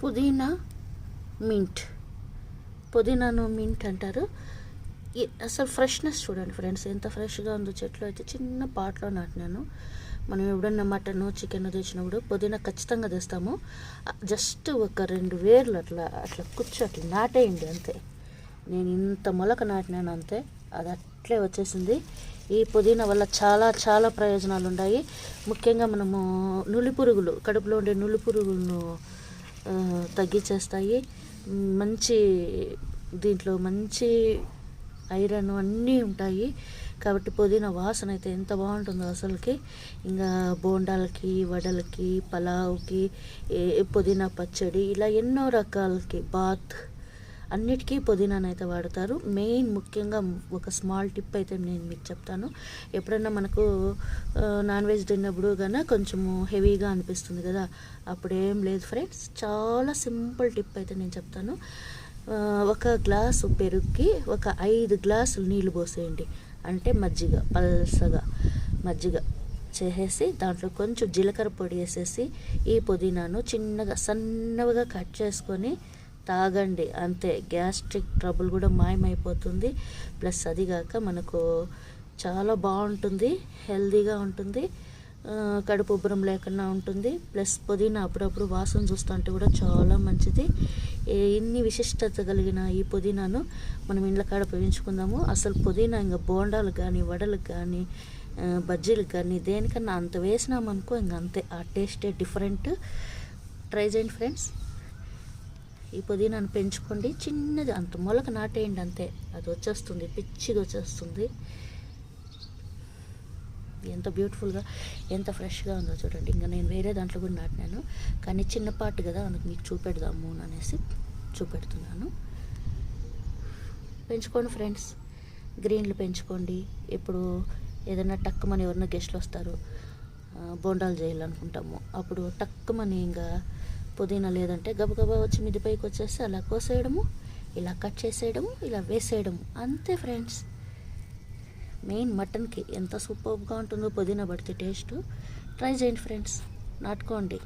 పుదీనా mint, పుదీనాను mint అంటారు. అసలు ఫ్రెష్నెస్ చూడండి ఫ్రెండ్స్, ఎంత ఫ్రెష్గా ఉందో. చెట్లు అయితే చిన్న పాట్లో నాటినాను. మనం ఎప్పుడన్నా మటన్ చికెన్ తెచ్చినప్పుడు పుదీనా ఖచ్చితంగా తెస్తాము. జస్ట్ ఒక 2 వేర్లు అట్లా అట్లా నాటేయండి అంతే. నేను ఇంత మొలక నాటినాను అంతే, అది అట్లే వచ్చేసింది. ఈ పుదీనా వల్ల చాలా చాలా ప్రయోజనాలు ఉన్నాయి. ముఖ్యంగా మనము నులిపురుగులు, కడుపులో ఉండే నులిపురుగులను తగ్గించేస్తాయి. మంచి దీంట్లో మంచి ఐరన్ అన్నీ ఉంటాయి. కాబట్టి పుదీనా వాసన అయితే ఎంత బాగుంటుందో అసలుకి. ఇంకా బోండాలకి, వడలకి, పలావ్కి, పుదీనా పచ్చడి, ఇలా ఎన్నో రకాలకి, బాత్ అన్నిటికీ పుదీనాను అయితే వాడతారు. మెయిన్ ముఖ్యంగా ఒక స్మాల్ టిప్ అయితే నేను మీకు చెప్తాను. ఎప్పుడన్నా మనకు నాన్ వెజ్ తిన్నప్పుడు కన్నా కొంచెము హెవీగా అనిపిస్తుంది కదా, అప్పుడేం లేదు ఫ్రెండ్స్, చాలా సింపుల్ టిప్ అయితే నేను చెప్తాను. ఒక గ్లాసు పెరుగుకి ఒక 5 గ్లాసులు నీళ్ళు పోసేయండి. అంటే మజ్జిగ, పల్సగా మజ్జిగ చేసేసి దాంట్లో కొంచెం జీలకర్ర పొడి వేసేసి ఈ పుదీనాను చిన్నగా సన్నగా కట్ చేసుకొని తాగండి అంతే. గ్యాస్ట్రిక్ ట్రబుల్ కూడా మాయమైపోతుంది. ప్లస్ అదిగాక మనకు చాలా బాగుంటుంది, హెల్తీగా ఉంటుంది, కడుపు ఉబ్బరం లేకుండా ఉంటుంది. ప్లస్ పుదీనా అప్పుడప్పుడు వాసన చూస్తుంటే కూడా చాలా మంచిది. ఇన్ని విశిష్టత కలిగిన ఈ పుదీనాను మనం ఇండ్ల కాడ పెంచుకుందాము. అసలు పుదీనా ఇంకా బోండాలు కానీ, వడలకు కానీ, బజ్జీలకు కానీ దేనికన్నా అంత వేసినామనుకో ఇంక అంతే, ఆ టేస్టే డిఫరెంట్. ట్రై చేయండి ఫ్రెండ్స్, ఈ పుదీనాను పెంచుకోండి. చిన్నది అంత మొలక నాటేయండి అంతే, అది వచ్చేస్తుంది, పిచ్చిగా వచ్చేస్తుంది. ఎంత బ్యూటిఫుల్గా, ఎంత ఫ్రెష్గా ఉందో చూడండి. ఇంకా నేను వేరే దాంట్లో కూడా నాటినాను, కానీ చిన్న పార్ట్ కదా అందుకు మీకు చూపెడదాము అనేసి చూపెడుతున్నాను. పెంచుకోండి ఫ్రెండ్స్, గ్రీన్లు పెంచుకోండి. ఇప్పుడు ఏదైనా టక్కుమని ఎవరైనా గెస్ట్లు వస్తారు, బోండాలు చేయాలనుకుంటాము, అప్పుడు టక్కుమని ఇంకా పుదీనా లేదంటే గబగబా వచ్చి మిద్దిపైకి వచ్చేసి అలా కోసేయడము, ఇలా కట్ చేసేయడము, ఇలా వేసేయడము అంతే ఫ్రెండ్స్. మెయిన్ మటన్కి ఎంత సూపర్గా ఉంటుందో పుదీనా పడితే టేస్ట్. ట్రై చేయండి ఫ్రెండ్స్, నాటుకోండి.